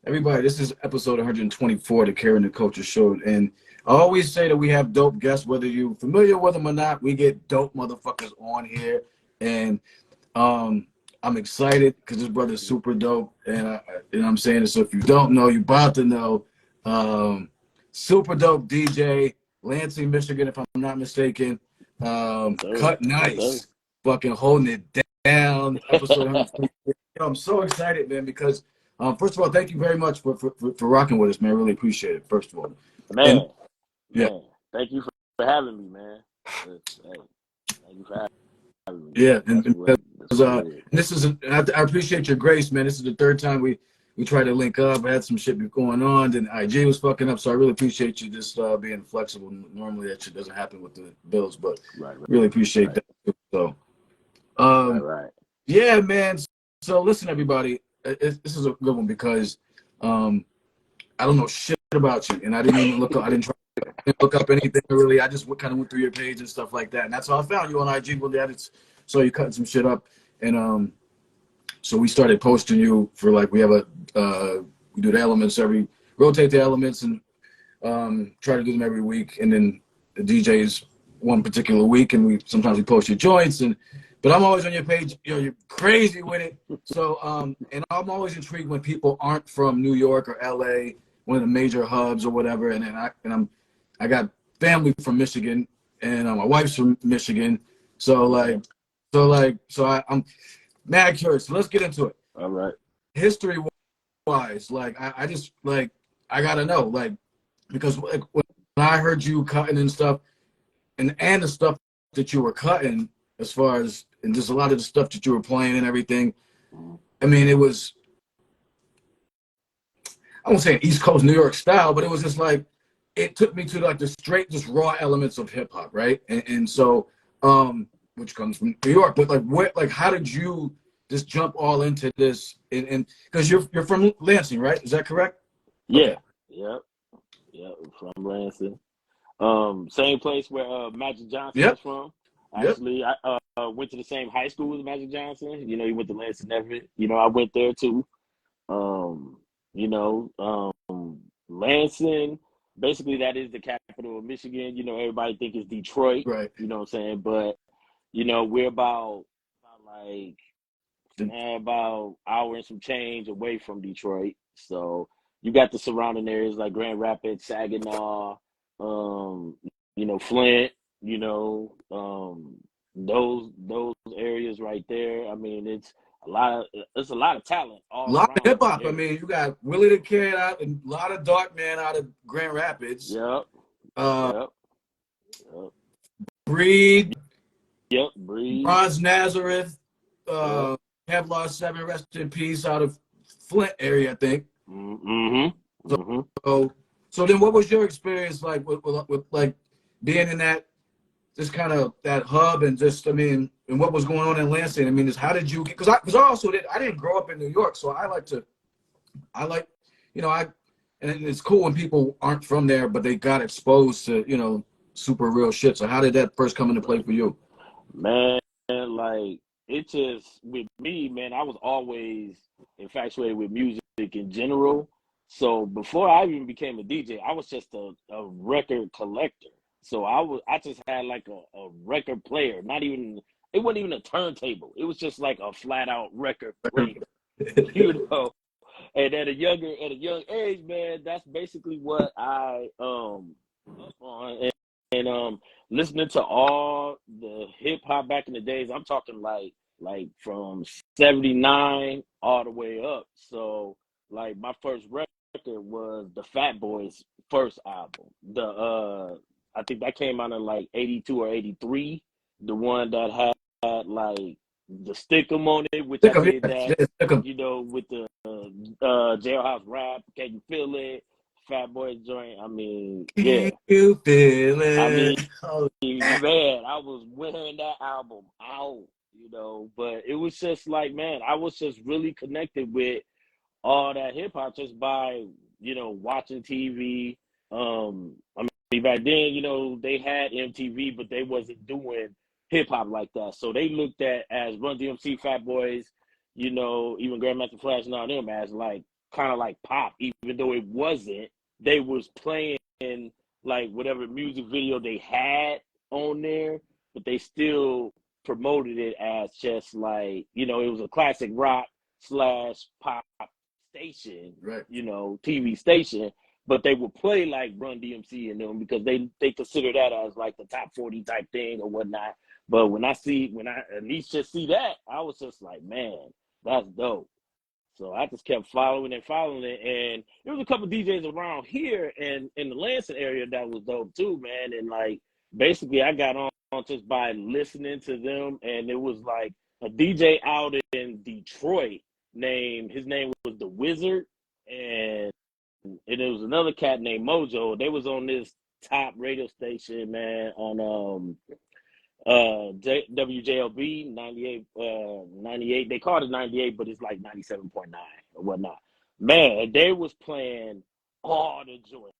Everybody, this is episode 124 of the Care and the Culture Show. And I always say that we have dope guests, whether you're familiar with them or not. We get dope motherfuckers on here. And I'm excited because this brother's super dope. And I'm saying it. So if you don't know, you're about to know. Super dope DJ, Lansing, Michigan, if I'm not mistaken. Cutt-Nice, fucking holding it down. Episode 124. I'm so excited, man, because first of all, thank you very much for rocking with us, man. I really appreciate it, first of all. Man, thank you for having me, man. Thank you for having me. Yeah, and this is, I appreciate your grace, man. This is the third time we tried to link up. I had some shit going on, then IG was fucking up, so I really appreciate you just being flexible. Normally that shit doesn't happen with the bills, but really appreciate that. So, yeah, man. So listen, everybody. This is a good one because I don't know shit about you, and I didn't even look up. I didn't look up anything really. I just kind of went through your page and stuff like that, and that's how I found you on IG. One day I just saw you cutting some shit up, and so we started posting you for like we do the elements rotate the elements and try to do them every week, and then the DJs one particular week, and sometimes we post your joints But I'm always on your page. You're crazy with it. So, and I'm always intrigued when people aren't from New York or LA, one of the major hubs or whatever. And I got family from Michigan, and my wife's from Michigan. So I'm mad curious. So let's get into it. All right. History wise, I just I gotta know, because when I heard you cutting and stuff, and the stuff that you were cutting, as far as and just a lot of the stuff that you were playing and everything. I mean, it was, I won't say an East Coast New York style, but it was just it took me to the straight, just raw elements of hip hop, right? And so, which comes from New York, but how did you just jump all into this? And because you're from Lansing, right? Is that correct? Yeah. Okay. Yep. From Lansing. Same place where Magic Johnson is from. Actually, I went to the same high school as Magic Johnson. You know, he went to Lansing Everett. You know, I went there too. Lansing, basically that is the capital of Michigan. You know, everybody think it's Detroit. Right. You know what I'm saying? But, you know, we're about hour and some change away from Detroit. So you got the surrounding areas like Grand Rapids, Saginaw, Flint, those areas right there. I mean, it's a lot of talent. A lot of hip hop. I mean, you got Willie the Kid out, and a lot of Dark Man out of Grand Rapids. Yep. Breed. Yep. Breed. Bronze Nazareth. Kevlar 7, rest in peace, out of Flint area, I think. So then, what was your experience like with being in that? Just kind of that hub, and just, I mean, and what was going on in Lansing? I mean, how did you, because I didn't grow up in New York, so and it's cool when people aren't from there, but they got exposed to, super real shit. So how did that first come into play for you? Man, it just, with me, man, I was always infatuated with music in general. So before I even became a DJ, I was just a record collector. So I just had a record player, it wasn't even a turntable. It was just a flat out record player, And at a young age, man, that's basically what I on and listening to all the hip hop back in the days. I'm talking like from 79 all the way up. So my first record was the Fat Boys' first album. I think that came out in 82 or 83. The one that had the Stickum on it, which I did that, with the Jailhouse Rap. Can You Feel It? Fat Boy joint. I mean, yeah. Can you feel it? I mean, man, I was wearing that album out, but it was just man, I was just really connected with all that hip hop just by, watching TV. Back then, they had MTV, but they wasn't doing hip hop like that. So they looked at as Run DMC, Fat Boys, even Grandmaster Flash and all them as kind of like pop, even though it wasn't. They was playing like whatever music video they had on there, but they still promoted it as just like, you know, it was a classic rock slash pop station, Right. you know, TV station, but they would play like Run DMC and them because they consider that as like the top 40 type thing or whatnot. But when I at least just see that, I was just like, man, that's dope. So I just kept following it, and there was a couple DJs around here and in the Lansing area that was dope too, man. And like basically I got on just by listening to them, and it was like a DJ out in Detroit his name was The Wizard, and it was another cat named Mojo. They was on this top radio station, man, on WJLB 98. They called it 98, but it's like 97.9 or whatnot. Man, they was playing all the joints,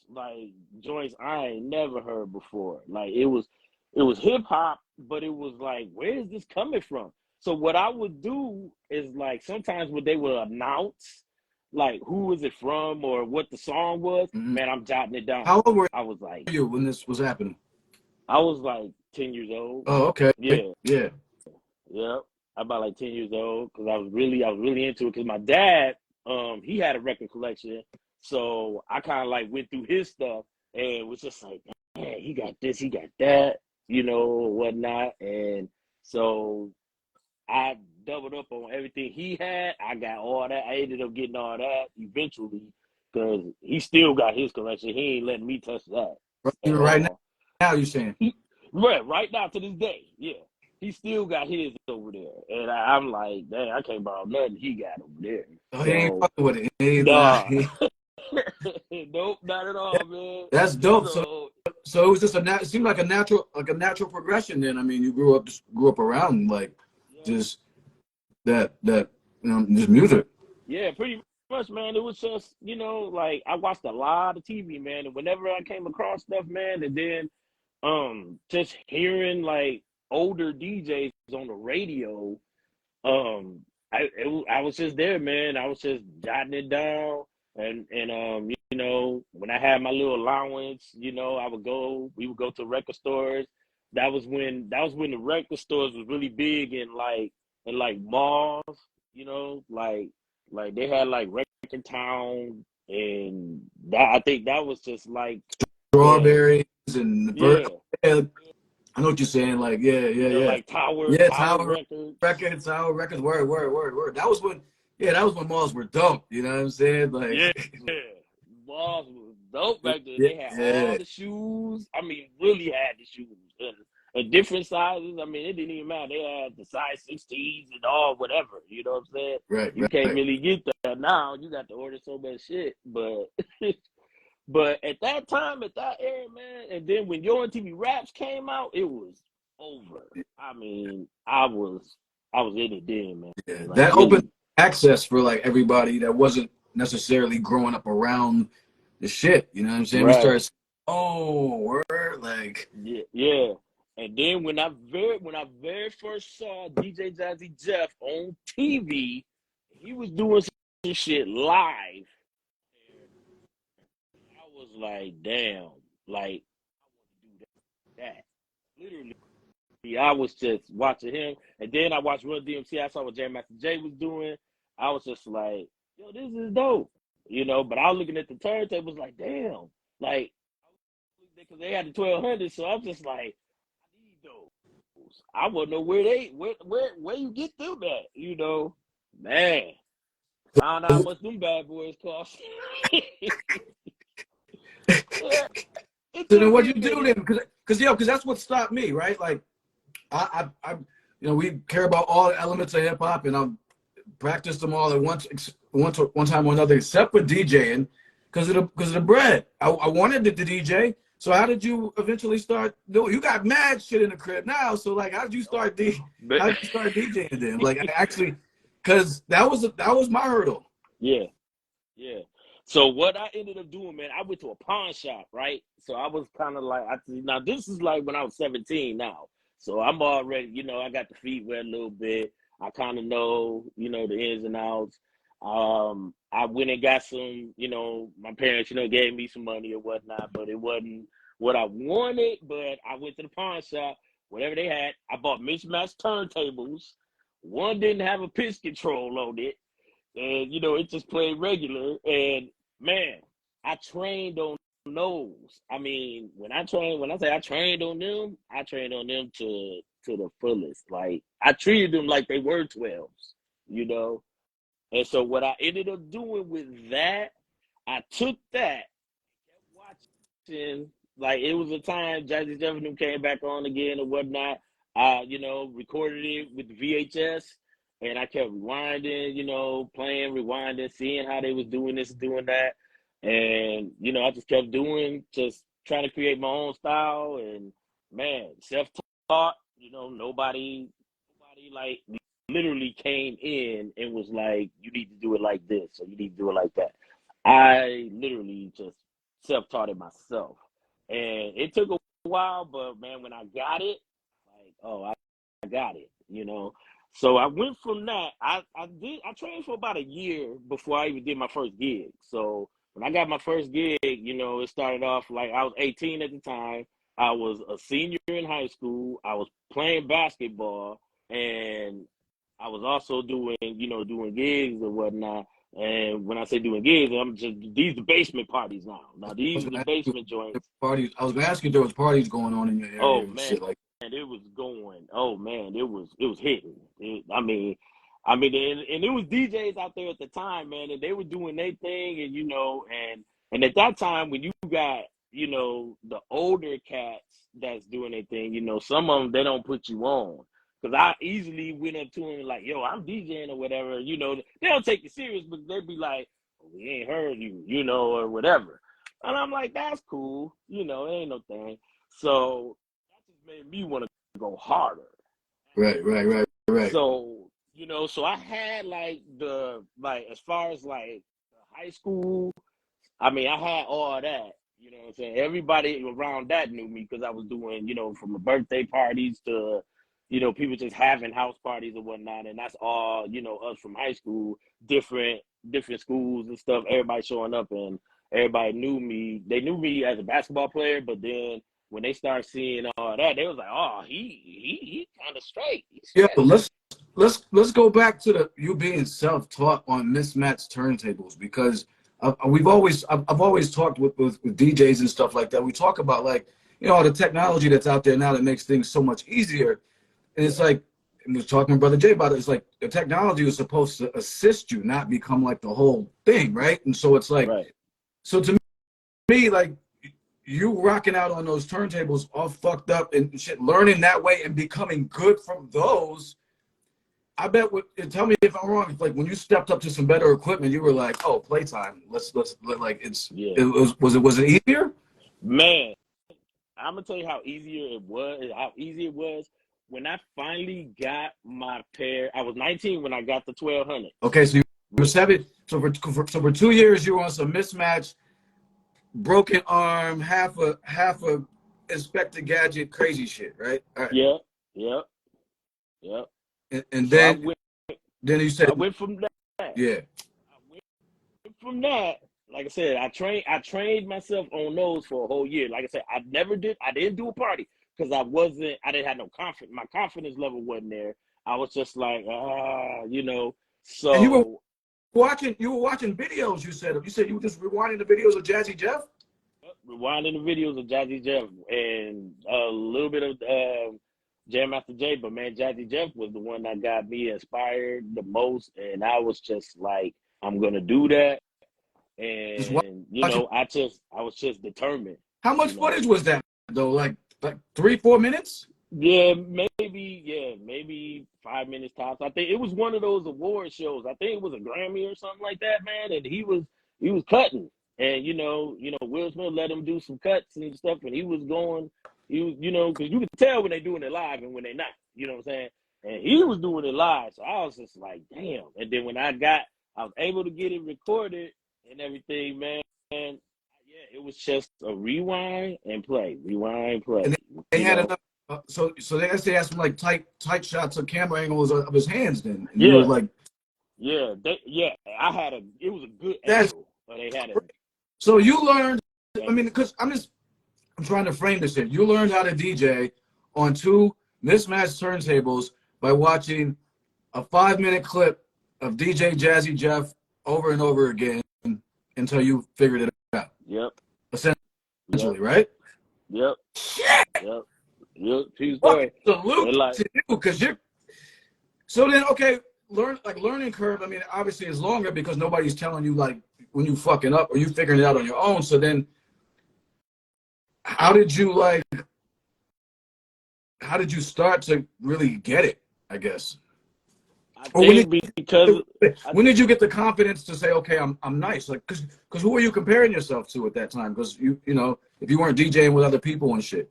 like joints I ain't never heard before. Like it was hip hop, but it was like, where is this coming from? So what I would do is like sometimes when they would announce like who is it from or what the song was, man, I'm jotting it down. How old were I was like, you when this was happening? I was like 10 years old. Oh, okay. Yeah. Yeah. Yep. About like 10 years old because I was really into it because my dad, he had a record collection. So I kind of like went through his stuff and was just like, man, he got this, he got that, you know, whatnot. And so I doubled up on everything he had. I got all that. I ended up getting all that eventually because he still got his collection. He ain't letting me touch that. Right now you're saying? Right now to this day, yeah. He still got his over there. And I'm like, dang, I can't borrow nothing he got over there. Oh, he ain't fucking with it. Nah. Nope, not at all, man. That's dope. So it was just it seemed like a natural progression then. I mean, you grew up around like just that you know, just music. Yeah, pretty much, man. It was just, you know, like I watched a lot of TV, man, and whenever I came across stuff, man, and then just hearing like older DJs on the radio, I was just there, man. I was just jotting it down, and you know, when I had my little allowance, you know, we would go to record stores. That was when the record stores was really big in malls, you know, like they had like Record Town, and that I think that was just like Strawberries and yeah. I know what you're saying. Like like Tower Records. Word. That was when malls were dope. You know what I'm saying? Like yeah. Malls was dope back then. They had all the shoes. I mean, really had the shoes and different sizes. I mean, it didn't even matter. They had the size 16s and all whatever. You know what I'm saying? Right. You can't really get that now. You got to order so much shit, but. But at that time, at that era, man, and then when Yo MTV Raps came out, it was over. I mean, I was in it then, man. Yeah, like, that really opened access for like everybody that wasn't necessarily growing up around the shit. You know what I'm saying? Right. We started, word, like yeah. And then when I very first saw DJ Jazzy Jeff on TV, he was doing some shit live. I was like, damn, like I want to do that. Literally, I was just watching him, and then I watched Run DMC. I saw what Jam Master Jay was doing. I was just like, yo, this is dope, you know. But I was looking at the turntables, like, damn, like, because they had the 1200, so I'm just like, I need those. I want to know where you get them at, you know, man. Found out how much them bad boys cost. So then what you do then? Because that's what stopped me, right? Like, I you know, we care about all the elements of hip hop, and I've practiced them all at one time or another, except for DJing, because of the bread. I wanted to DJ. So how did you eventually start doing? You got mad shit in the crib now. So like, how did you start DJing then? Like, actually, because that was my hurdle. Yeah. So what I ended up doing, man, I went to a pawn shop, right? So I was kind of like, now this is like when I was 17 now. So I'm already, you know, I got the feet wet a little bit. I kind of know, you know, the ins and outs. I went and got some, you know, my parents, you know, gave me some money or whatnot, but it wasn't what I wanted. But I went to the pawn shop, whatever they had. I bought mismatched turntables. One didn't have a pitch control on it, and you know, it just played regular. And man, I trained on those. I mean, when I say I trained on them, I trained on them to the fullest. Like I treated them like they were 12s, you know. And so what I ended up doing with that, I took that, kept watching. Like it was a time Jazzy Jeff came back on again or whatnot. I, you know, recorded it with the VHS, and I kept rewinding, you know, playing, rewinding, seeing how they was doing this, doing that, and you know, I just kept doing, just trying to create my own style, and man, self-taught. You know, nobody like literally came in and was like, you need to do it like this or you need to do it like that. I literally just self-taught it myself. And it took a while, but man, when I got it, like, oh, I got it, you know. So I went from that. I trained for about a year before I even did my first gig. So when I got my first gig, you know, it started off like I was 18 at the time. I was a senior in high school. I was playing basketball, and I was also doing, you know, doing gigs or whatnot. And when I say doing gigs, I'm just, these the basement parties now. Now these are the basement joints. Parties. I was gonna ask you if there was parties going on in your area. Oh and man, shit like. and it was going. Oh man, it was hitting. I mean, and it was DJs out there at the time, man, and they were doing their thing, and you know, and at that time when you got, you know, the older cats that's doing their thing, you know, some of them they don't put you on. Cause I easily went up to them like, yo, I'm DJing or whatever, you know. They don't take you serious, but they'd be like, oh, we ain't heard you, you know, or whatever. And I'm like, that's cool, you know, it ain't no thing. So that just made me want to go harder. Right. So, you know, so I had like as far as like high school, I mean, I had all that, you know what I'm saying? Everybody around that knew me because I was doing, you know, from the birthday parties to, you know, people just having house parties or whatnot. And that's all, you know, us from high school, different schools and stuff, everybody showing up, and everybody knew me. They knew me as a basketball player, but then when they started seeing all that, they was like, oh, he kind of straight. Yeah, but let's go back to you being self-taught on mismatched turntables, because I've always talked with DJs and stuff like that. We talk about, like, you know, the technology that's out there now that makes things so much easier. And it's like, I was talking to Brother Jay about it. It's like the technology is supposed to assist you, not become like the whole thing, right? And so it's like, right. So to me, like, you rocking out on those turntables all fucked up and shit, learning that way and becoming good from those. I bet. Tell me if I'm wrong. If, like, when you stepped up to some better equipment, you were like, "Oh, playtime. Let's like it's." Yeah. It was it easier? Man, I'm gonna tell you how easy it was when I finally got my pair. I was 19 when I got the 1200. Okay, so you were 7. So for 2 years, you were on some mismatch, broken arm, half a Inspector Gadget, crazy shit, right? All right. Yep. And So then you said, I went from that. yeah. I went from that. Like I said, I trained myself on those for a whole year. Like I said, I didn't do a party because I didn't have no confidence. My confidence level wasn't there. I was just like, you know. And you were So watching videos. You said you were just rewinding the videos of Jazzy Jeff. rewinding the videos of Jazzy Jeff and a little bit of Jam Master Jay, but man, Jazzy Jeff was the one that got me inspired the most, and I was just like, I'm gonna do that, and you Watching. know, I was just determined. How much footage was that though? Like 3-4 minutes? Yeah, maybe 5 minutes tops. I think it was one of those award shows. I think it was a Grammy or something like that, man. And he was cutting, and you know, Will Smith let him do some cuts and stuff, and he was going, you know, because you can tell when they're doing it live and when they're not. You know what I'm saying? And he was doing it live, so I was just like, damn. And then when I was able to get it recorded and everything, man. Yeah, it was just a rewind and play. And they had enough. So they had some like tight shots of camera angles of his hands then, and you were like, I had it was a good That's angle. But they had so you learned. I a mean, because I'm trying to frame this here. You learned how to DJ on 2 mismatched turntables by watching a 5-minute clip of DJ Jazzy Jeff over and over again until you figured it out. Yep. Essentially, right? Yep. Shit. Yep. True Fucking story. salute Like, to you, because you're. So then, okay, learning curve. I mean, obviously, is longer because nobody's telling you like when you fucking up or you figuring it out on your own. So then, how did you start to really get it? I guess. I Or think because when did you get the confidence to say, okay, I'm nice? Like, because who were you comparing yourself to at that time? Because you know, if you weren't DJing with other people and shit.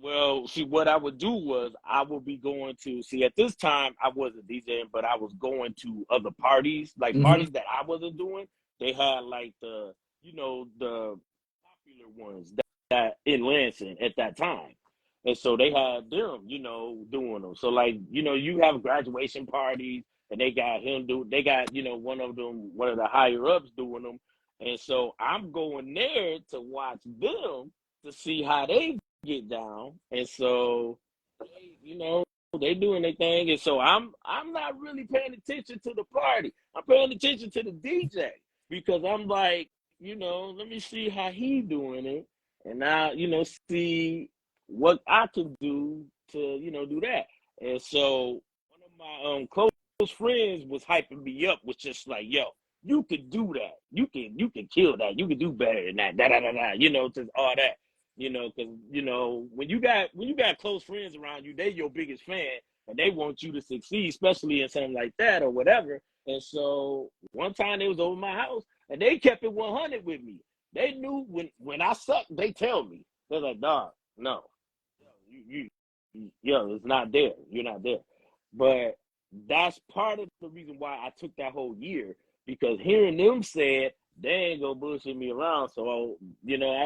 well, see, what I would do was I would be going to see at this time I wasn't DJing, but I was going to other parties, like Mm-hmm. parties that I wasn't doing. They had like the popular ones that in Lansing at that time. And so they had them, doing them. So like, you have graduation parties and they got one of the higher ups doing them. And so I'm going there to watch them to see how they get down. And so they doing their thing. And so I'm not really paying attention to the party. I'm paying attention to the DJ because I'm like, let me see how he doing it. And now, see what I can do to, do that. And so one of my close friends was hyping me up, was just like, yo, you can do that. You can kill that. You can do better than that. Da da da da. Just all that. Because when you got close friends around you, they your biggest fan and they want you to succeed, especially in something like that or whatever. And so one time they was over my house and they kept it 100 with me. They knew when I sucked, they tell me. They're like, dog, no, it's not there. You're not there. But that's part of the reason why I took that whole year, because hearing them said they ain't gonna bullshit me around. So I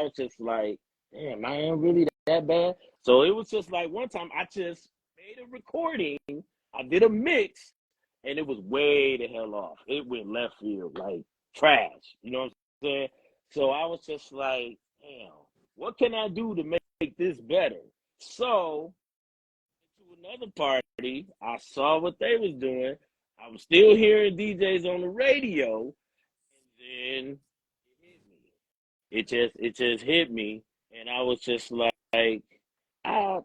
was just like, damn, I ain't really that bad. So it was just like one time I just made a recording, I did a mix, and it was way the hell off. It went left field, like trash. You know what I'm saying? So I was just like, damn, what can I do to make this better? So to another party, I saw what they was doing. I was still hearing DJs on the radio, and then it just hit me, and I was just like, I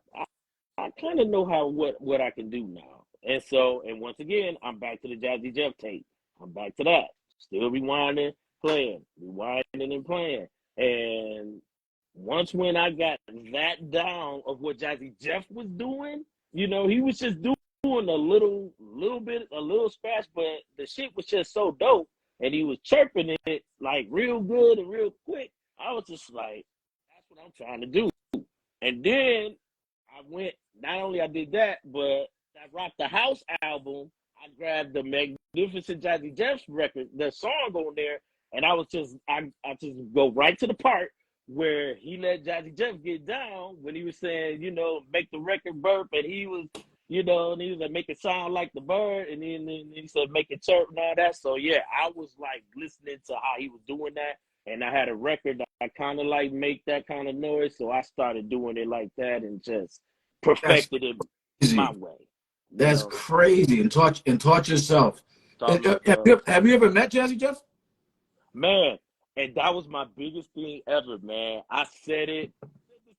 I kind of know what I can do now. And once again, I'm back to the Jazzy Jeff tape. I'm back to that. Still rewinding, rewinding and playing. And once when I got that down of what Jazzy Jeff was doing, he was just doing a little scratch, but the shit was just so dope. And he was chirping it like real good and real quick. I was just like, that's what I'm trying to do. And then I went, not only I did that, but that Rock the House album, I grabbed the Magnificent Jazzy Jeff's record, the song on there, and I just go right to the part where he let Jazzy Jeff get down when he was saying, make the record burp, and he was, and he was like, make it sound like the bird, and then he said, make it chirp and all that. So yeah, I was like listening to how he was doing that. And I had a record that I kind of like make that kind of noise. So I started doing it like that and just That's perfected it my crazy. way. That's crazy. And taught yourself. Taught Have you ever met Jazzy Jeff? Man, and that was my biggest thing ever, man. I said this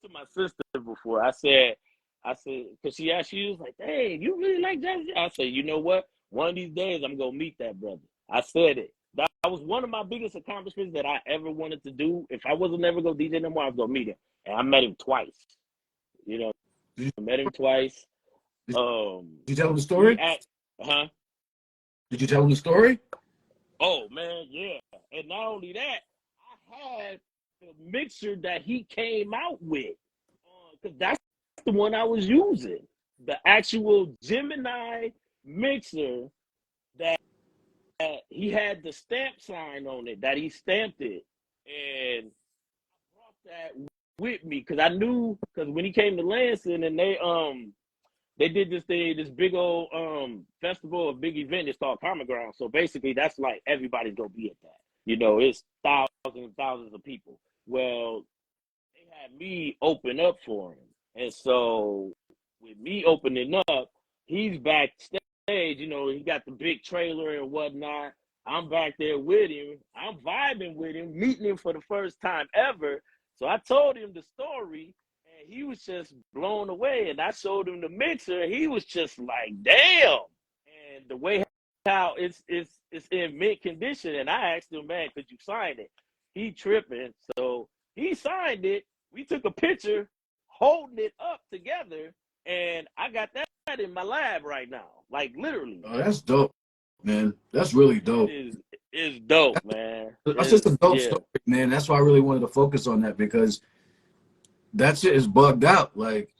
to my sister before. I said, because she was like, hey, you really like Jazzy? I said, you know what? One of these days I'm going to meet that brother. I said it. That was one of my biggest accomplishments that I ever wanted to do. If I wasn't never going to DJ no more, I was going to meet him. And I met him twice. I met him twice. Did you tell him the story? Did you tell him the story? Oh, man, yeah. And not only that, I had the mixer that he came out with. Because that's the one I was using. The actual Gemini mixer that he had the stamp sign on it, that he stamped it. And I brought that with me because I knew, because when he came to Lansing and they did this thing, this big old festival, a big event. It's called Common Ground. So basically, that's like everybody's gonna be at that. You know, it's thousands and thousands of people. Well, they had me open up for him, and so with me opening up, he's backstage. You know, he got the big trailer and whatnot. I'm back there with him. I'm vibing with him, meeting him for the first time ever. So I told him the story, and he was just blown away. And I showed him the mixer, and he was just like, "Damn!" And the way how it's in mint condition, and I asked him, "Man, could you sign it?" He tripping, so he signed it. We took a picture, holding it up together, and I got that in my lab right now, like literally. Oh, that's dope, man. That's really dope. It's dope, man. That's just a dope story, man. That's why I really wanted to focus on that, because that shit is bugged out. Like,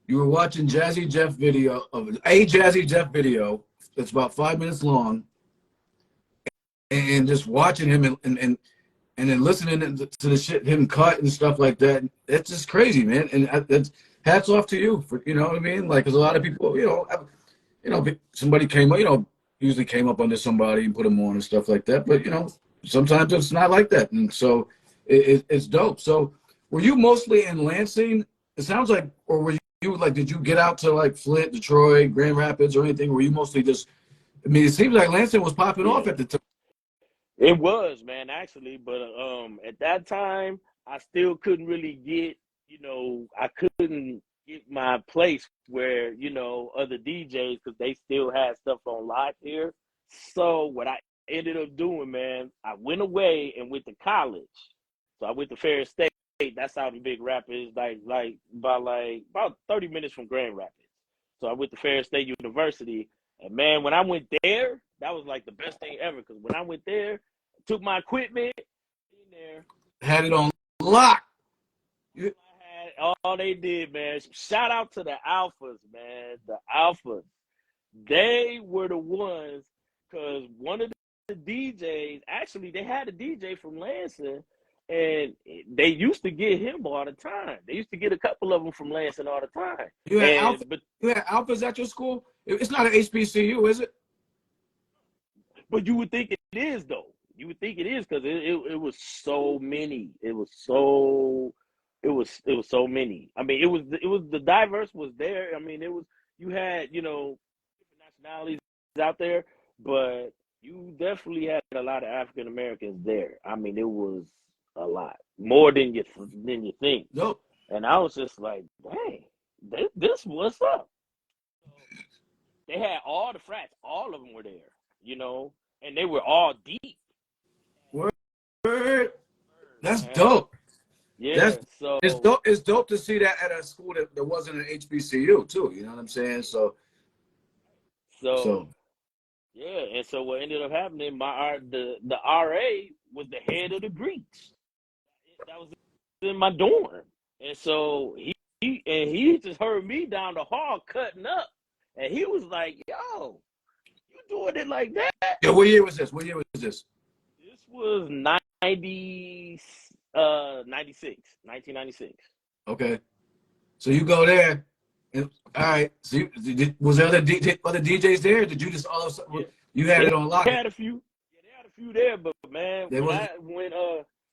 you were watching Jazzy Jeff video of a Jazzy Jeff video that's about 5 minutes long, and just watching him and then listening to the shit him cut and stuff like that. It's just crazy, man. And that's hats off to you for, you know what I mean? Like, because a lot of people, somebody came up, usually came up under somebody and put them on and stuff like that. But sometimes it's not like that, and so it's dope. So, were you mostly in Lansing? It sounds like, or were you like, did you get out to like Flint, Detroit, Grand Rapids, or anything? Were you mostly just? I mean, it seems like Lansing was popping off at the time. It was, man, actually, but at that time, I still couldn't really get, I couldn't get my place where, other DJs, because they still had stuff on live here. So what I ended up doing, man, I went away and went to college. So I went to Ferris State. That's out in Big Rapids, about 30 minutes from Grand Rapids. So I went to Ferris State University, and man, when I went there, that was like the best thing ever. Because when I went there, took my equipment in there, had it on lock. I had all they did, man. Shout out to the Alphas, man. The Alphas, they were the ones, because one of the DJs, actually, they had a DJ from Lansing. And they used to get him all the time. They used to get a couple of them from Lansing all the time. You had Alphas at your school? It's not an HBCU, is it? But you would think it is, though. You would think it is, because it was so many. It was so many. I mean, it was the diverse was there. I mean, you had different nationalities out there, but you definitely had a lot of African Americans there. I mean, it was a lot more than you think. Nope. And I was just like, dang, this what's up. They had all the frats, all of them were there, and they were all deep. Word. That's dope. Yeah, it's dope to see that at a school that wasn't an HBCU too. You know what I'm saying? So yeah, and so what ended up happening, the RA was the head of the Greeks. That was in my dorm, and so he just heard me down the hall cutting up, and he was like, "Yo, you doing it like that?" Yeah, what year was this? This was 1996. Okay, so you go there, and all right. So was there other DJs there? Or did you just all of a sudden you had it on lock? They had a few there, but man,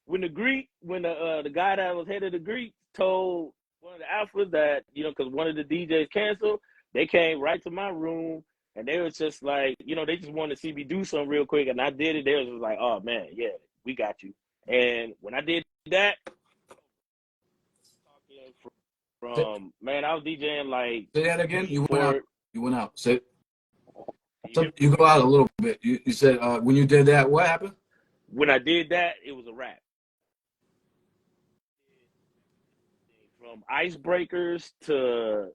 when the guy that was head of the Greek told one of the Alphas that, because one of the DJs canceled, they came right to my room, and they was just like, they just wanted to see me do something real quick, and I did it. They was just like, "Oh man, yeah, we got you." And when I did that, man, I was DJing like. Say that again. You went out. Say. So you go out a little bit. You said when you did that, what happened? When I did that, it was a wrap. From icebreakers to all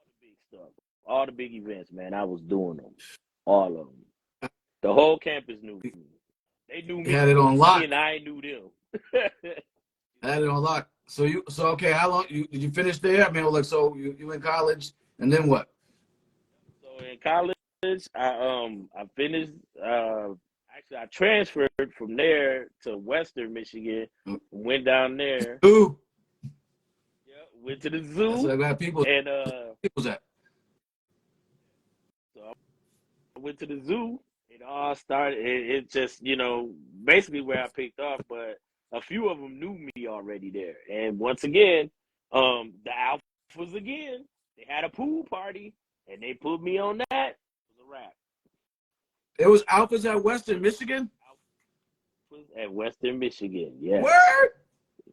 the big stuff, all the big events, man, I was doing them, all of them. The whole campus knew me. They knew me. Had it on lock, and I knew them. Had it on lock. So okay? How long did you finish there? I mean, like, so you in college, and then what? So in college, I finished. Actually, I transferred from there to Western Michigan. Went down there. Ooh. Yeah, went to the zoo. So I got people. And people's at. went to the zoo. It all started. It just, basically where I picked up, but a few of them knew me already there. And once again, the Alphas again, they had a pool party and they put me on that. It was a wrap. It was Alphas at Western Michigan? Alphas at Western Michigan, yes. Word?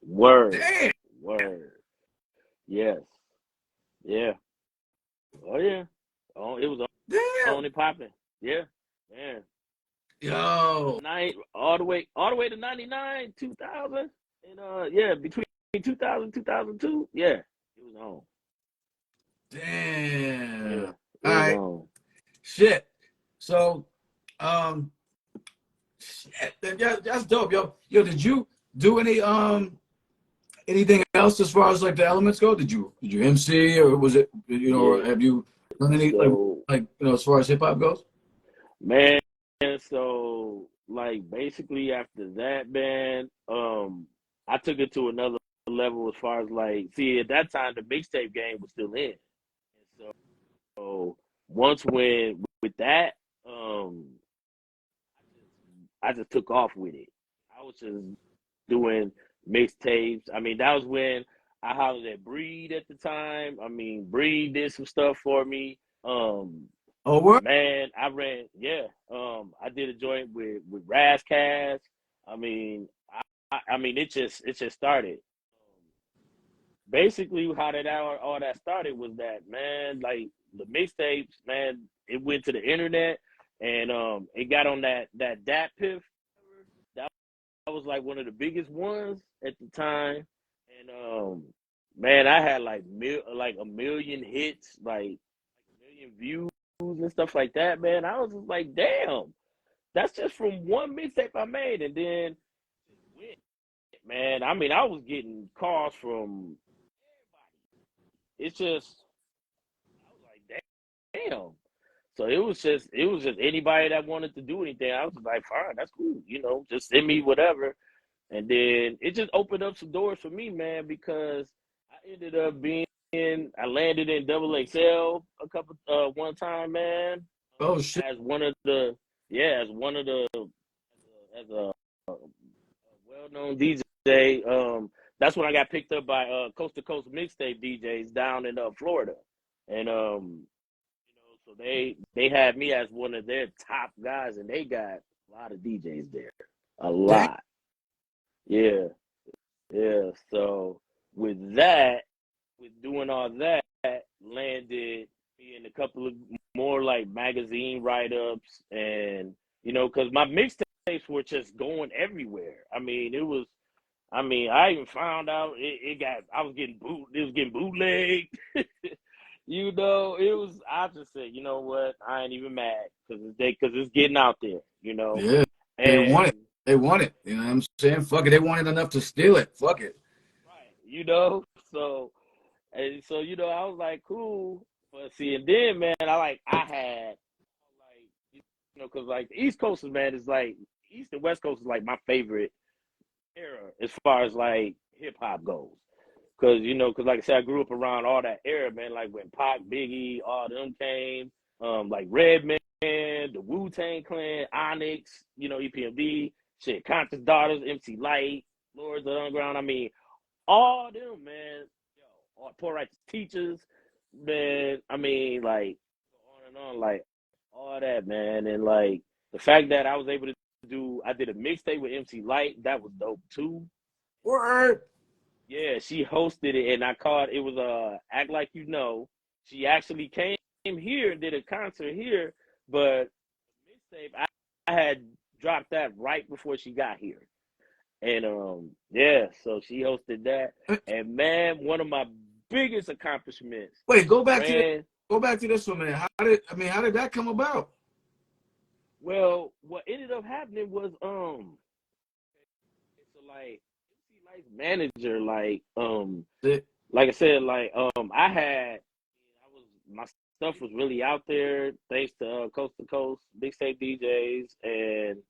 Word. Damn. Word. Yes. Yeah. Oh, yeah. Oh, it was Damn. on and popping. Yeah. Man. Yo. All the way to 99, 2000. And between 2000 2002, yeah, it was on. Damn. Yeah, it All was right. on. Shit. So, shit, that's dope, yo. Yo, did you do anything else as far as like the elements go? Did you MC, or was it, or Yeah. have you done any So, as far as hip hop goes? man, so like basically after that, man, I took it to another level as far as like, see, at that time the mixtape game was still in. And so once when with that, I just took off with it. I was just doing mixtapes. I mean, that was when I hollered at Breed at the time. I mean, Breed did some stuff for me. Oh, what? Man, I did a joint with Razzcast. I mean, I mean, it just started. Basically, how that all that started was that, man, like the mixtapes, man, it went to the internet and it got on that Dat Piff. That was like one of the biggest ones at the time, and man, I had like a million hits, like a million views and stuff like that. Man, I was just like, damn, that's just from one mixtape I made, and then man, I mean, I was getting calls from it's just I was like, damn. So it was just anybody that wanted to do anything. I was like, fine, that's cool, just send me whatever. And then it just opened up some doors for me, man, because I ended up I landed in Double XL one time, man. Oh shit. As one of the, yeah, as a well-known DJ. That's when I got picked up by Coast to Coast mixtape DJs down in Florida, and so they had me as one of their top guys, and they got a lot of DJs there, a Damn. lot. Yeah, yeah. So with that, with doing all that, landed me in a couple of more like magazine write-ups, and because my mixtapes were just going everywhere. I mean, I even found out it was getting bootlegged. I just said, you know what, I ain't even mad because it's getting out there, Yeah. They want and it. They want it. You know what I'm saying? Fuck it. They wanted enough to steal it. Fuck it. right, so and so I was like, cool, but see, and then man, I had like because like the East Coast man is like East and West Coast is like my favorite era as far as like hip hop goes. Cause like I said, I grew up around all that era, man. Like when Pac, Biggie, all them came, like Redman, the Wu-Tang Clan, Onyx, EPMD, shit, Conscious Daughters, MC Lyte, Lords of the Underground. I mean, all them, man. All Poor Righteous Teachers, man. I mean, like on and on, like all that, man. And like the fact that I was able to I did a mixtape with MC Lyte, that was dope too. Word. Yeah, she hosted it, and it was Act Like You Know. She actually came here and did a concert here, but mixtape I had dropped that right before she got here, and yeah, so she hosted that, and man, one of my biggest accomplishments. Wait, go back to this one, man. How did that come about? Well, what ended up happening was so like MC Light's manager, like I said, my stuff was really out there thanks to Coast to Coast mixtape DJs, and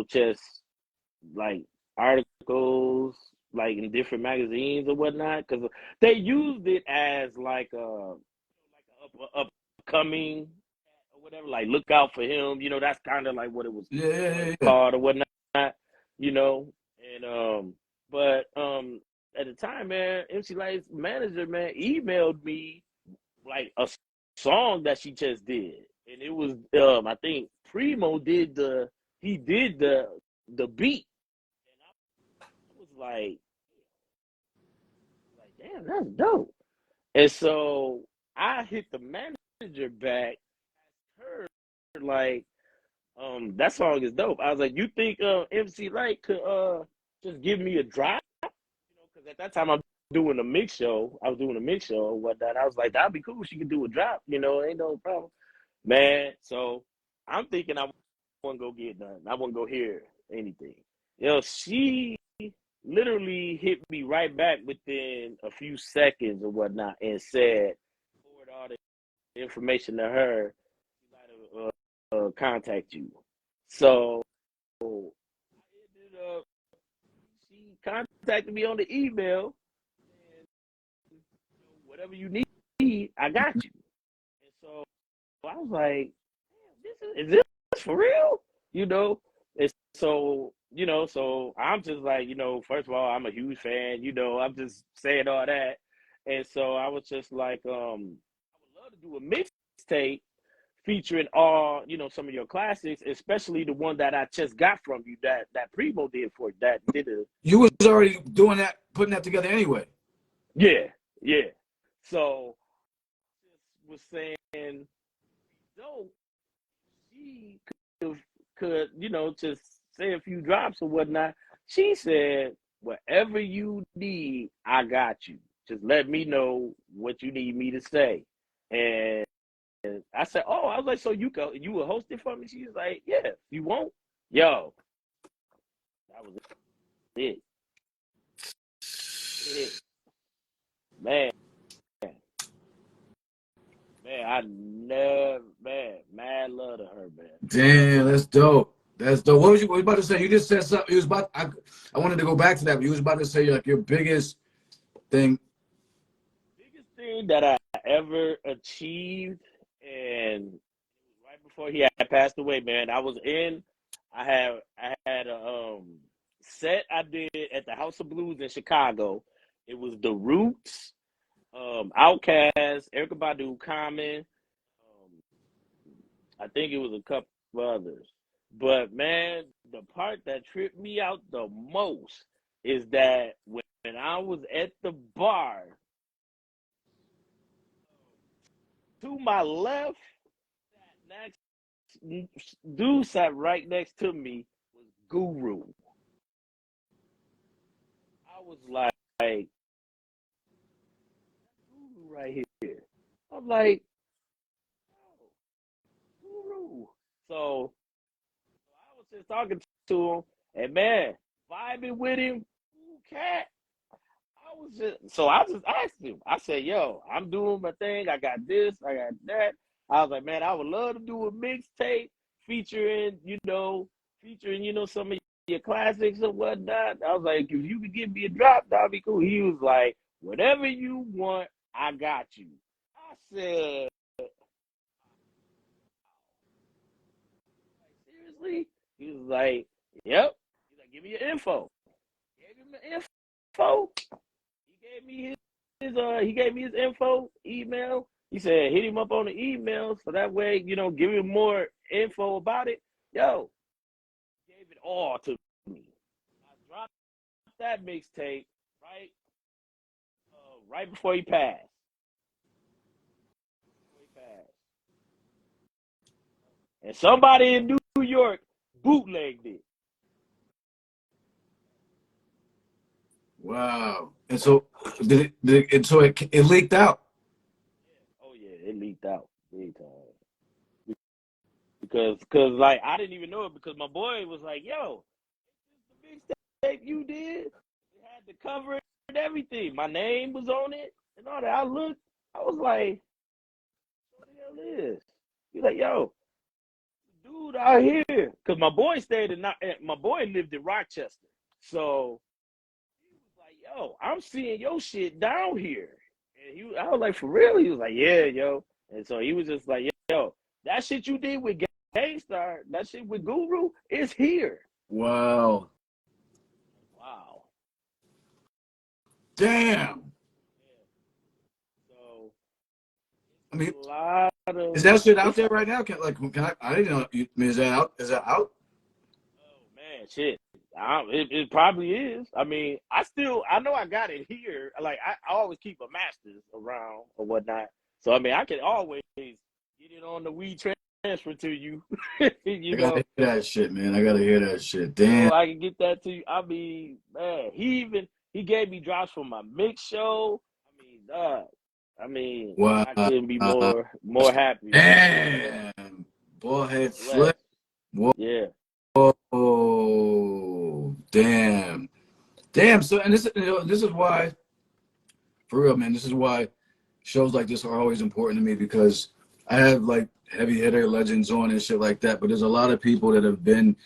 just like articles like in different magazines or whatnot, because they used it as like a upcoming or whatever, like look out for him. You know, that's kind of like what it was Yeah. called or whatnot. You know, and but at the time, man, MC Lyte's manager, man, emailed me like a song that she just did, and it was I think Primo did the beat, and I was like, damn, that's dope. And so I hit the manager back, her like, that song is dope. I was like, you think MC Lyte could just give me a drop? You know, because at that time I'm doing a mix show. I was doing a mix show or whatnot. I was like, that'd be cool. She could do a drop. You know, ain't no problem, man. So I'm thinking I won't go get nothing. I won't go hear anything. You know, she literally hit me right back within a few seconds or whatnot and said, forward all the information to her. She might contact you. So I ended up, she contacted me on the email, and you know, whatever you need, I got you. And so I was like, damn, is this for real? You know, and so, you know, so I'm just like, you know, first of all, I'm a huge fan, you know, I'm just saying all that. And so I was just like, I would love to do a mixtape featuring all, you know, some of your classics, especially the one that I just got from you that Primo did for that did a You was already doing that, putting that together anyway. yeah. So was saying, no, she could, you know, just say a few drops or whatnot. She said, whatever you need, I got you. Just let me know what you need me to say. And I said, oh, I was like, so you will host it for me? She was like, yeah, you won't? Yo, that was it. Man, I never, mad love to her, man. Damn, that's dope. That's dope. What you about to say? You just said something. You was about. I wanted to go back to that, but you was about to say like your biggest thing. Biggest thing that I ever achieved, and right before he had passed away, man, I had a set I did at the House of Blues in Chicago. It was The Roots, Outkast, Erykah Badu, Common. I think it was a couple others. But man, the part that tripped me out the most is that when I was at the bar, to my left, next dude sat right next to me was Guru. I was like, Guru right here. I'm like, oh, Guru. So I was just talking to him, and man, vibing with him, cat. I just asked him. I said, yo, I'm doing my thing. I got this, I got that. I was like, man, I would love to do a mixtape featuring, you know, some of your classics and whatnot. I was like, if you could give me a drop, that'd be cool. He was like, whatever you want, I got you. I said, seriously? He was like, yep. He's like, give me your info. Gave him the info. He gave me his info, email. He said, hit him up on the email so that way, you know, give him more info about it. Yo, gave it all to me. I dropped that mixtape right before he passed. And somebody in New York bootlegged it. Wow. And so it leaked out. Oh yeah, it leaked out big time. Because like I didn't even know it because my boy was like, yo, this is the mixtape you did. It had the cover and everything. My name was on it and all that. I looked, I was like, what the hell is this? He's like, yo, dude out here. Cause my boy lived in Rochester. So he was like, yo, I'm seeing your shit down here. And I was like, for real? He was like, yeah, yo. And so he was just like, yo, that shit you did with Gangstar, that shit with Guru is here. Wow. Wow. Damn. So I mean, a lot of is that shit out there right now? Can I didn't know. I mean, is that out? Is that out? oh man, shit. It probably is. I mean, I know I got it here. Like I always keep a master's around or whatnot. So I mean, I can always get it on the weed transfer to you. I gotta hear that shit, man. I gotta hear that shit. Damn. I can get that to you. I mean, man, he gave me drops for my mix show. I mean, Wow. I couldn't be more happy. Damn. Ballhead flip. Whoa. Yeah. Oh, damn. Damn. So, and this is why, for real, man. This is why shows like this are always important to me, because I have like heavy hitter legends on and shit like that. But there's a lot of people that have been,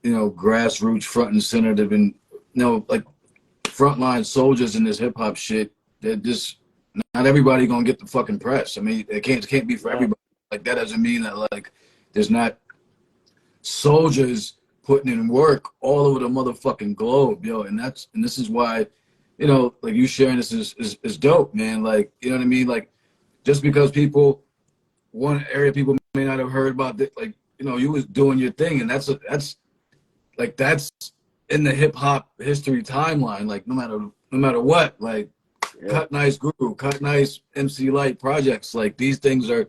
grassroots, front and center. They've been, like frontline soldiers in this hip hop shit. That just not everybody gonna get the fucking press. I mean, it can't be for everybody. Like that doesn't mean that like there's not soldiers putting in work all over the motherfucking globe, yo. And this is why, like you sharing this is dope, man. Like, you know what I mean? Like, just because one area people may not have heard about, like, you was doing your thing, and that's in the hip hop history timeline. Like, no matter what, like, Cutt-Nice Guru, Cutt-Nice MC Lyte projects, like these things are,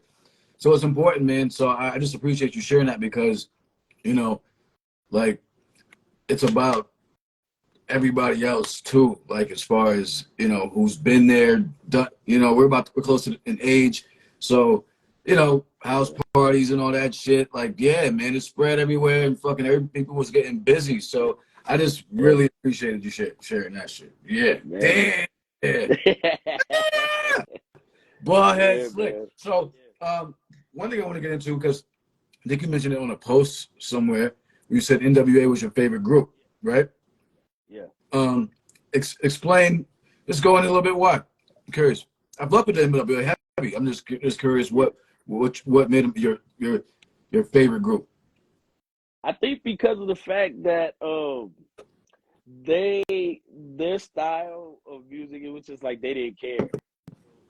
so it's important, man. So I just appreciate you sharing that, because, like, it's about everybody else too. Like, as far as, who's been there, done, we're close to in age. So, house parties and all that shit. Like, yeah, man, it spread everywhere, and fucking people was getting busy. So I just really appreciated you sharing that shit. Yeah. Damn. Yeah. Ballhead slick. Man. So, one thing I want to get into, because I think you mentioned it on a post somewhere. You said NWA was your favorite group, right? Yeah. Explain. Let's go in a little bit. Why? I'm curious. I've loved with the NWA heavy. I'm just curious what made them your favorite group. I think because of the fact that their style of music, it was just like they didn't care.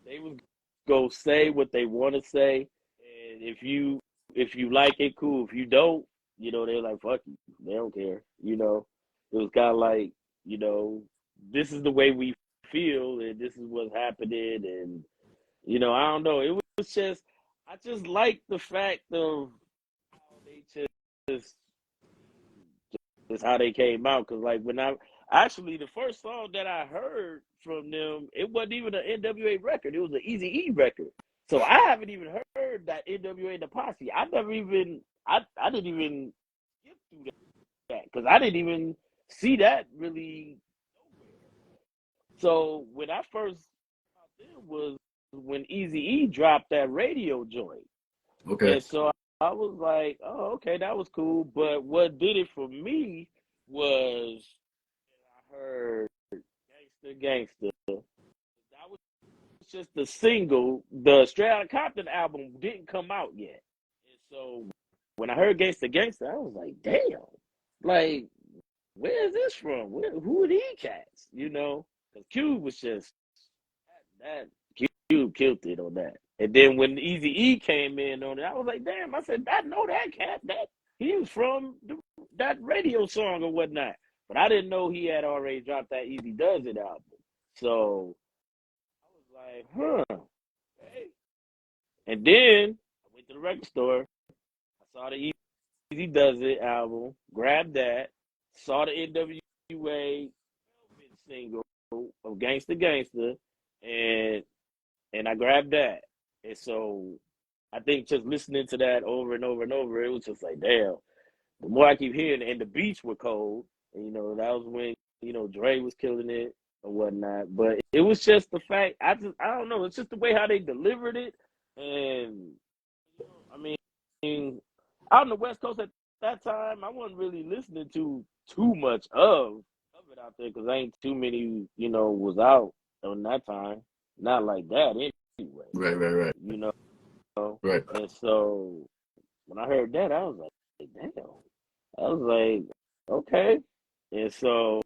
They would go say what they want to say, and if you like it, cool. If you don't, they're like, fuck you. They don't care. It was kind of like, this is the way we feel, and this is what's happening, and I don't know. It was just, I just like the fact of how they just how they came out. Because like when the first song that I heard from them, it wasn't even an NWA record. It was an Eazy-E record. So I haven't even heard that NWA and the Posse. I didn't even skip through that, because I didn't even see that really nowhere. So when I first out there was when Eazy-E dropped that radio joint. Okay. And so I was like, oh, okay, that was cool. But what did it for me was I heard Gangsta Gangsta. That was just the single. The Straight Outta Compton album didn't come out yet. And so when I heard Gangsta Gangsta, I was like, damn. Like, where is this from? Who are these cats? Because Cube was just, that Cube killed it on that. And then when Eazy-E came in on it, I was like, damn, I said, I know that cat. That he was from that radio song or whatnot. But I didn't know he had already dropped that Easy Does It album. So I was like, huh. Hey. And then I went to the record store. I saw the Easy Does It album, grabbed that, saw the NWA single of Gangsta Gangsta, and I grabbed that. And so I think just listening to that over and over and over, it was just like, damn. The more I keep hearing it, and the beats were cold, and, that was when, Dre was killing it or whatnot. But it was just the fact, I don't know, it's just the way how they delivered it. And, I mean, out on the West Coast at that time, I wasn't really listening to too much of it out there, because ain't too many, was out on that time. Not like that anyway. Right. Right. And so when I heard that, I was like, damn. I was like, okay. And so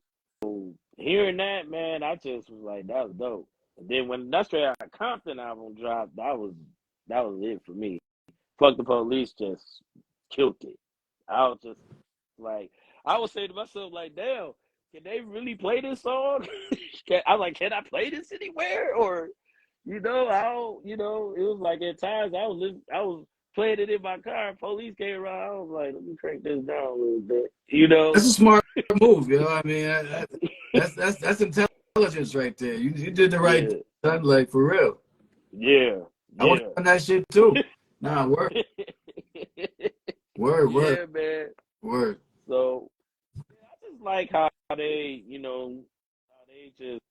hearing that, man, I just was like, that was dope. And then when that Straight Outta Compton album dropped, that was it for me. Fuck the Police just killed it. I was just like, I would say to myself, like, damn, can they really play this song? I was like, can I play this anywhere? Or, I don't, it was like at times I was playing it in my car. Police came around. I was like, let me crank this down a little bit. That's a smart move, I mean, that's intelligence right there. You did the right thing, son, like for real. Yeah. I would have done that shit too. Nah, word. Yeah, man. Word. So I just like how they, how they just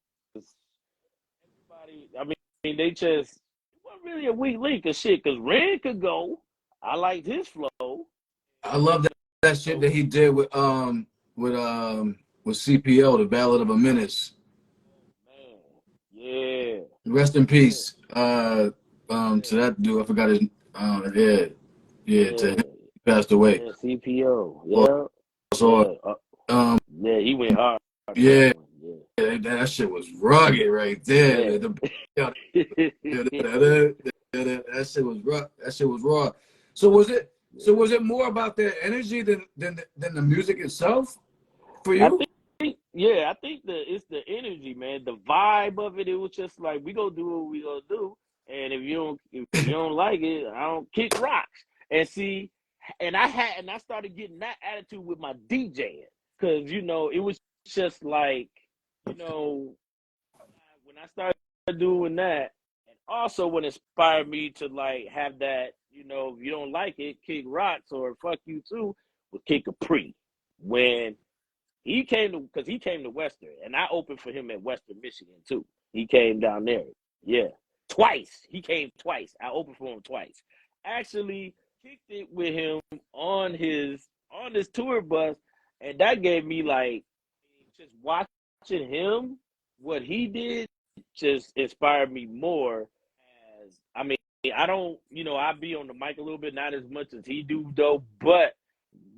everybody. I mean, they just it wasn't really a weak link of shit. Cause Ren could go. I liked his flow. I love that shit that he did with CPO, the Ballad of a Menace. Man, yeah. Rest in peace. To that dude, I forgot his. To him, he passed away. Yeah, CPO. Yeah. So, yeah, he went hard. Yeah, that shit was rugged right there. Yeah. That shit was raw. That shit was raw. So was it more about their energy than the music itself for you? I think it's the energy, man. The vibe of it. It was just like we gonna do what we gonna do, and if you don't like it, I don't kick rocks. And see, and I started getting that attitude with my DJing, because it was just like when I started doing that, and also what inspired me to like have that, if you don't like it, kick rocks or fuck you too, was Kid Capri. When he came to Western, and I opened for him at Western Michigan too. He came down there. Yeah. Twice. He came twice. I opened for him twice. Actually kicked it with him on his tour bus, and that gave me like just watching him, what he did just inspired me more. I mean, I don't, I be on the mic a little bit, not as much as he do though, but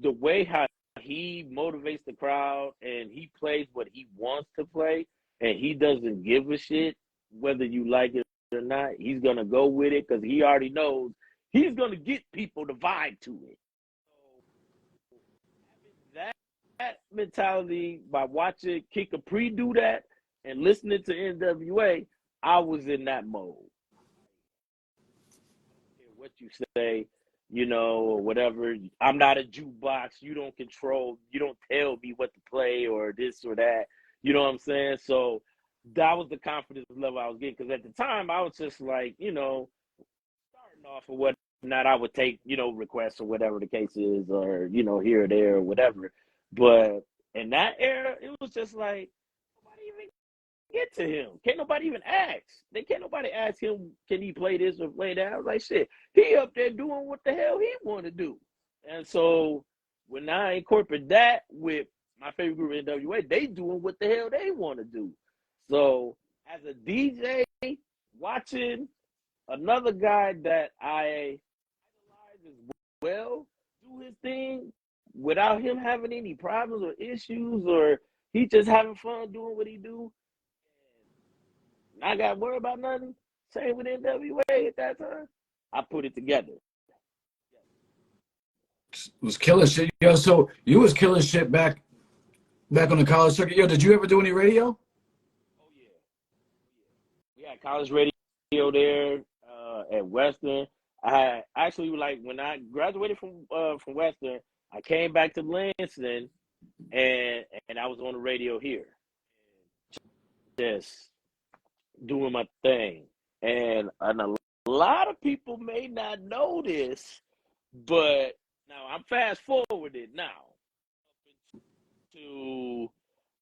the way how he motivates the crowd and he plays what he wants to play, and he doesn't give a shit whether you like it or not. He's gonna go with it because he already knows he's gonna get people to vibe to it. So having that mentality by watching Kid Capri do that and listening to NWA, I was in that mode. What you say, or whatever. I'm not a jukebox. You don't tell me what to play or this or that. You know what I'm saying? So that was the confidence level I was getting. Because at the time, I was just like, starting off or whatnot, I would take, requests or whatever the case is, or, here or there or whatever. But in that era, it was just like, nobody even get to him. Can't nobody even ask. Can't nobody ask him, can he play this or play that? I was like, shit, he up there doing what the hell he want to do. And so when I incorporate that with my favorite group, NWA, they doing what the hell they want to do. So as a DJ, watching another guy that I idolize as well do his thing without him having any problems or issues, or he just having fun doing what he do, I got worried about nothing. Same with NWA at that time. I put it together. Was killing shit. Yo, so you was killing shit back on the college circuit. Yo, did you ever do any radio? Oh yeah. We had college radio there at Western. I actually, like, when I graduated from Western, I came back to Lansing, and I was on the radio here, just doing my thing. And a lot of people may not know this, but now I'm fast forwarded now to,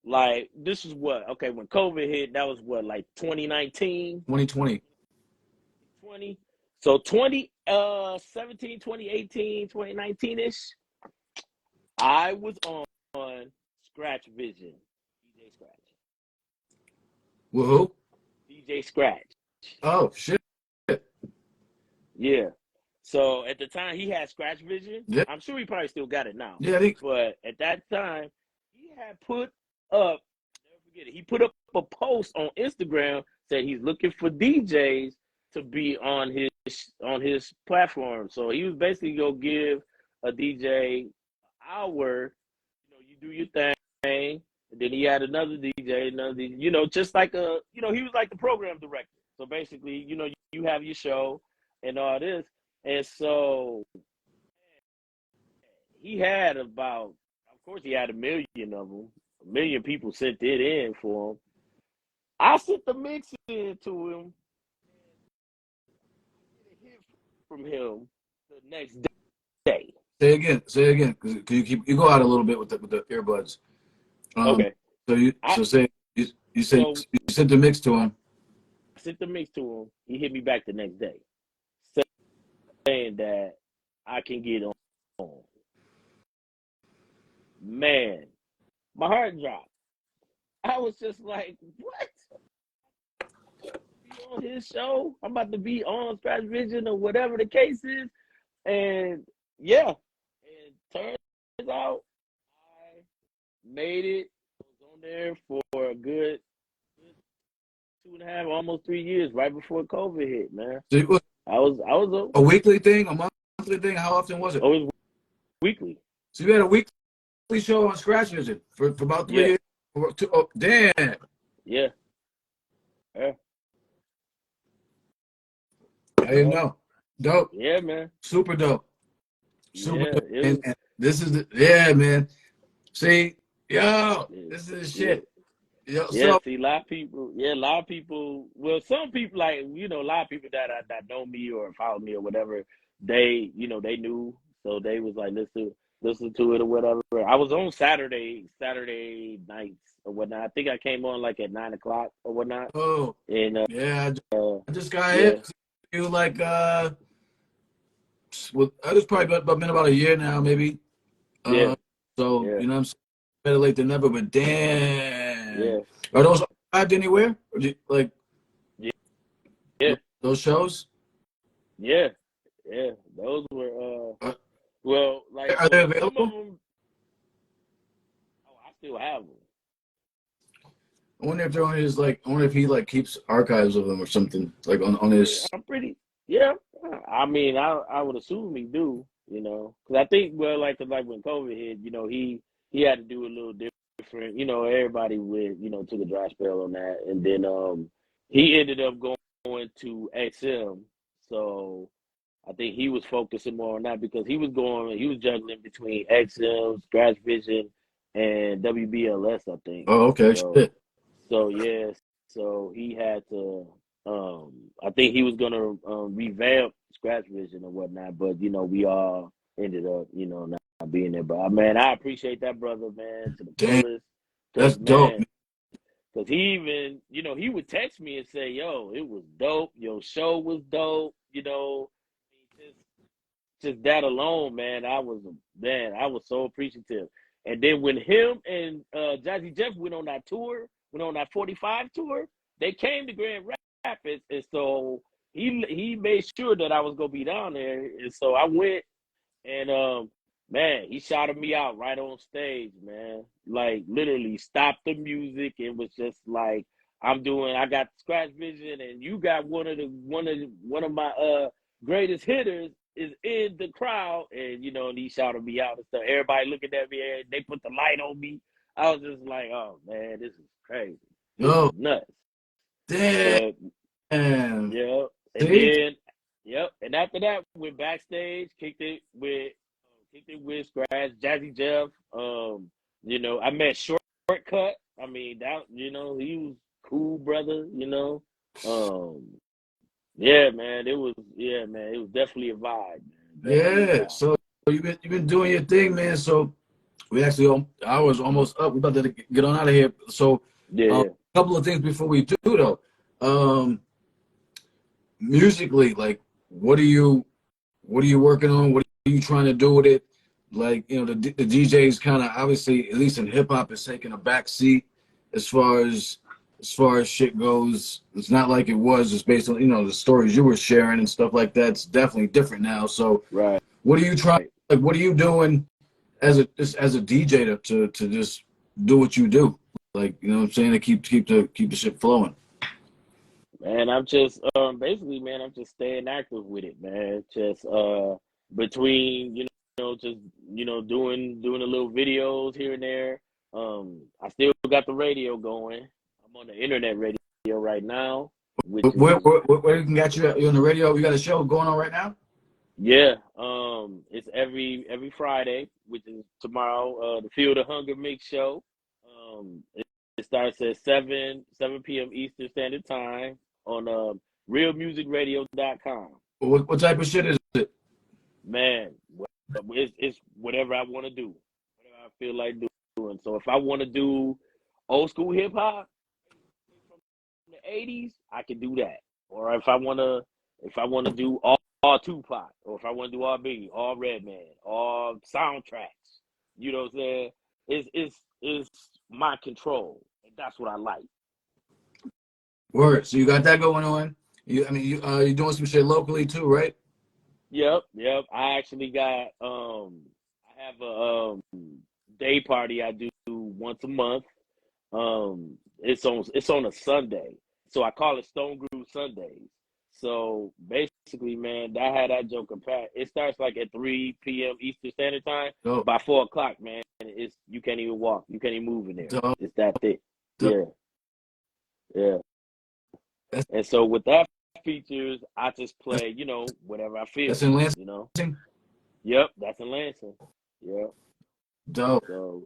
like, this is what, okay, when COVID hit, that was what, like 2019? 2020. 20. So 2017, 2018, 2019-ish, I was on Scratch Vision, DJ Scratch. Who? DJ Scratch. Oh, shit. Yeah. So at the time he had Scratch Vision. Yeah. I'm sure he probably still got it now. Yeah. But at that time, he had put up, never forget it, he put up a post on Instagram, said he's looking for DJs to be on his platform. So he was basically gonna give a DJ an hour, you do your thing, and then he had another DJ, just like he was like the program director. So basically, you have your show and all this. And so he had of course he had 1 million of them. 1 million people sent it in for him. I sent the mix in to him. I get a hit from him the next day. Say again, because you go out a little bit with the earbuds. Okay. So you sent the mix to him. I sent the mix to him. He hit me back the next day, saying that I can get on. Man, my heart dropped. I was just like, what? Be on his show? I'm about to be on Scratch Vision or whatever the case is. And yeah, it turns out I made it. I was on there for a good 2.5, almost 3 years, right before COVID hit, man. So I was a weekly thing, a monthly thing. How often was it? Oh, it was weekly. So you had a weekly show on Scratch Vision for about 3 years. Oh, damn. Yeah. I didn't know. Dope. Yeah, man. Super dope. Super dope. Was... And this is man. See, this is shit. Yo, see, a lot of people, well, some people, like, a lot of people that know me or follow me or whatever, they knew, so they was like, listen to it or whatever. I was on Saturday nights or whatnot. I think I came on like at 9:00 or whatnot. Oh, and I just got hit. You like well, I was probably been about a year now, maybe. So you know what I'm saying, better late than never. But damn, are those archived anywhere? Or like, those shows? Yeah, those were well, like, are they some available? of them. Oh, I still have them. I wonder if they're on his, like, I wonder if he like keeps archives of them or something, like on his. I'm pretty. Yeah, I mean, I would assume he do. Because I think, well, like when COVID hit, he had to do a little different. Everybody took a dry spell on that, and then he ended up going to XM. So I think he was focusing more on that because he was juggling between XM, Scratch Vision, and WBLS, I think. Oh, okay. So yeah, so he had to. I think he was gonna revamp Scratch Vision or whatnot, but we all ended up, not being there. But man, I appreciate that brother, man, to the fullest. That's dope. Because he even, he would text me and say, "Yo, it was dope. Your show was dope." Just that alone, man. I was so appreciative. And then when him and Jazzy Jeff went on that 45 tour, they came to Grand Rapids, and so he made sure that I was gonna be down there, and so I went, and man, he shouted me out right on stage, man. Like, literally stopped the music and was just like, I got Scratch Vision, and you got one of my greatest hitters is in the crowd, and and he shouted me out and stuff. Everybody looking at me, and they put the light on me. I was just like, oh man, this is crazy. This is nuts. Damn. Yeah. And then, and after that, went backstage, kicked it with Scratch, Jazzy Jeff. I met Shortcut. I mean, that, he was cool, brother. Yeah, man, it was definitely a vibe, man. So you've been doing your thing, man. So we actually, I was almost up. We're about to get on out of here. So a couple of things before we do though. Musically, like, what are you working on? What are you trying to do with it? Like, the DJs kind of, obviously, at least in hip hop, is taking a back seat as far as as far as shit goes. It's not like it was just based on, you know, the stories you were sharing and stuff like that. It's definitely different now. So Right. what are you trying, like, what are you doing as a, just as a DJ to just do what you do? Like, you know what I'm saying? To keep the shit flowing. Man, I'm just basically, man, I'm just staying active with it, man. Just between, just doing the little videos here and there. I still got the radio going. I'm on the internet radio right now, which Where, is where you can get you? You on the radio? You got a show going on right now? yeah. It's every Friday, which is tomorrow. The Feel the Hunger Mix show. It starts at 7 p.m. Eastern Standard Time on realmusicradio.com. What type of shit is it? Man, it's whatever I want to do, whatever I feel like doing. So if I want to do old school hip hop from the '80s, I can do that. Or if I want to do all Tupac, or if I want to do all Biggie, all Redman, all soundtracks, you know what I'm saying? It's my control, and that's what I like. Word. So you got that going on. You doing some shit locally too, right? Yep. I actually got I have a day party I do once a month. It's on a Sunday, so I call it Stone Groove Sundays. So basically, man, I had that joke packed. It starts like at 3 p.m. Eastern Standard Time. Dope. By 4 o'clock, man, you can't even walk, you can't even move in there. Dope. It's that thick. Dope. Yeah. That's, And so with that features, I just play, whatever I feel. that's in Lansing. You know. Yep, that's in Lansing. Yep. Dope. So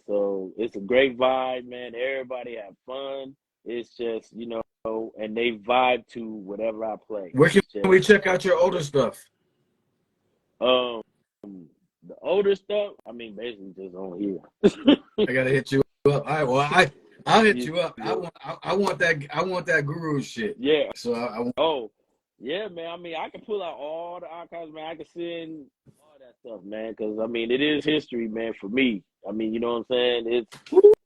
so it's a great vibe, man. Everybody have fun. It's just, and they vibe to whatever I play. Where can we check out your older stuff? The older stuff, I mean, basically just on here. I gotta hit you up. All right, well, I'll hit you up. I want that Guru shit. Yeah. So yeah, man. I mean, I can pull out all the archives, man. I can send all that stuff, man, because I mean, it is history, man, for me. I mean, you know what I'm saying?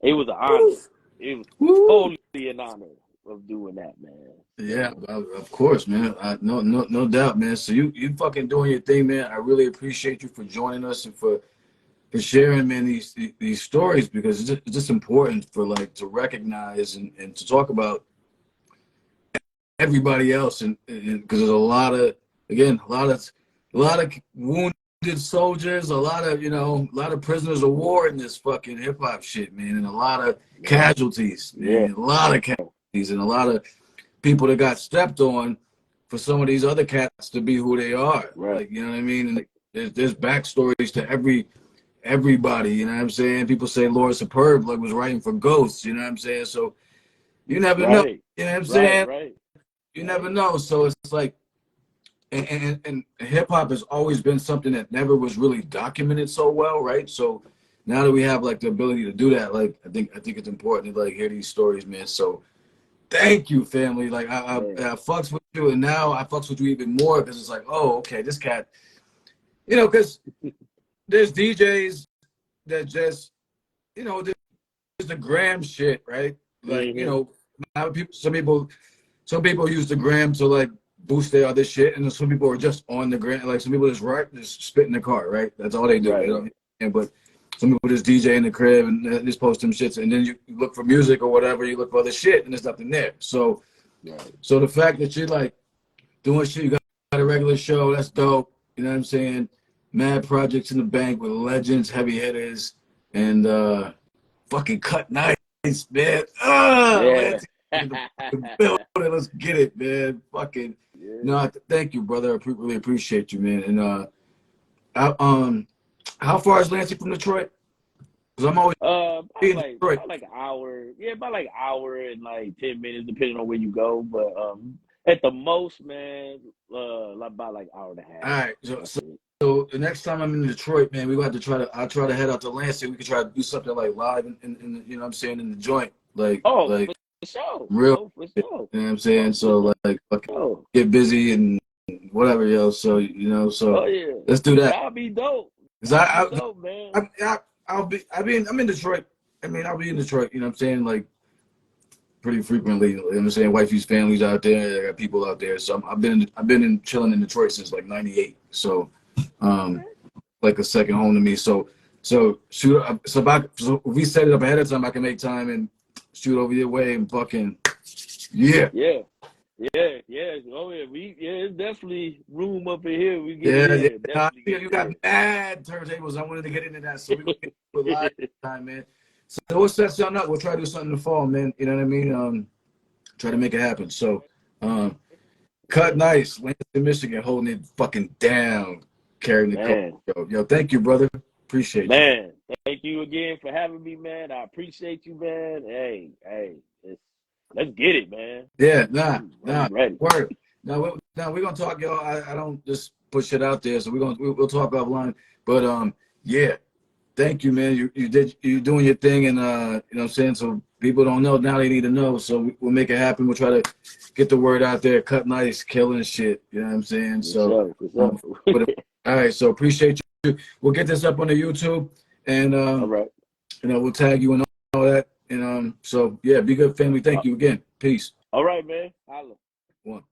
It was an honor. It was totally an honor of doing that, man. Yeah, of course, man. No doubt, man. So you fucking doing your thing, man. I really appreciate you for joining us and for sharing, man, these stories, because it's just important for, like, to recognize and to talk about everybody else, and because there's a lot of wounded soldiers, a lot of prisoners of war in this fucking hip hop shit, man, and a lot of casualties, man, a lot of casualties, and a lot of people that got stepped on for some of these other cats to be who they are. Right. Like, you know what I mean? And there's backstories to everybody, you know what I'm saying? People say Lord Superb, like, was writing for Ghosts, you know what I'm saying? So you never know, you know what I'm saying? Right. You never know. So it's like, and hip hop has always been something that never was really documented so well, right? So now that we have, like, the ability to do that, like, I think it's important to, like, hear these stories, man. So thank you, family. Like, I fucks with you, and now I fucks with you even more, because it's like, oh, okay, this cat, because there's DJs that just, there's the gram shit, right? Like, some people use the gram to, like, boost their other shit, and then some people are just on the gram. Like, some people just spit in the car, right? That's all they do. Right. But some people just DJ in the crib and just post them shits, and then you look for music or whatever, you look for other shit, and there's nothing there. So, so the fact that you're, like, doing shit, you got a regular show, that's dope. You know what I'm saying? Mad projects in the bank with legends, heavy hitters, and fucking Cutt-Nice, man. Let's get it, man. Fucking no, thank you, brother. I really appreciate you, man. And how far is Lansing from Detroit? Because I'm always in Detroit. About like an hour. Yeah, about like an hour and like 10 minutes, depending on where you go. But at the most, man, about like an hour and a half. All right, so the next time I'm in Detroit, man, we got to I'll try to head out to Lansing. We could try to do something like live in you know what I'm saying, in the joint. Like, for sure. Real. For sure. You know what I'm saying? So, like, get busy and whatever, yo. So, let's do that. That'll be dope. Dope, man. I'm in Detroit. I mean, I'll be in Detroit, you know what I'm saying? Like, pretty frequently. You know what I'm saying? Wifey's family's out there. I got people out there. So I've been chilling in Detroit since like '98. So like a second home to me. So shoot. So if we set it up ahead of time, I can make time and shoot over your way and fucking yeah. Yeah. Oh yeah, it's definitely room up in here. We get in here. Definitely You got mad turntables. I wanted to get into that, so we're gonna get into live time, man. So we'll set something up. We'll try to do something in the fall, man. You know what I mean? Try to make it happen. So, Cutt-Nice, Lansing, Michigan, holding it fucking down, carrying the coat. Yo, thank you, brother. Appreciate you. Man, thank you again for having me, man. I appreciate you, man. Hey, let's get it, man. Yeah, ready. Word. Now we're gonna talk, y'all. I don't just put shit out there, so we'll talk offline. But yeah, thank you, man. You're doing your thing, and you know what I'm saying. So people don't know now; they need to know. So we'll make it happen. We'll try to get the word out there. Cutt-Nice, killing shit. You know what I'm saying? So all right. So appreciate you. We'll get this up on the YouTube, and all right. You know, we'll tag you and all that. And so yeah, be good, family. Thank you again. Peace. All right, man. Holla. One.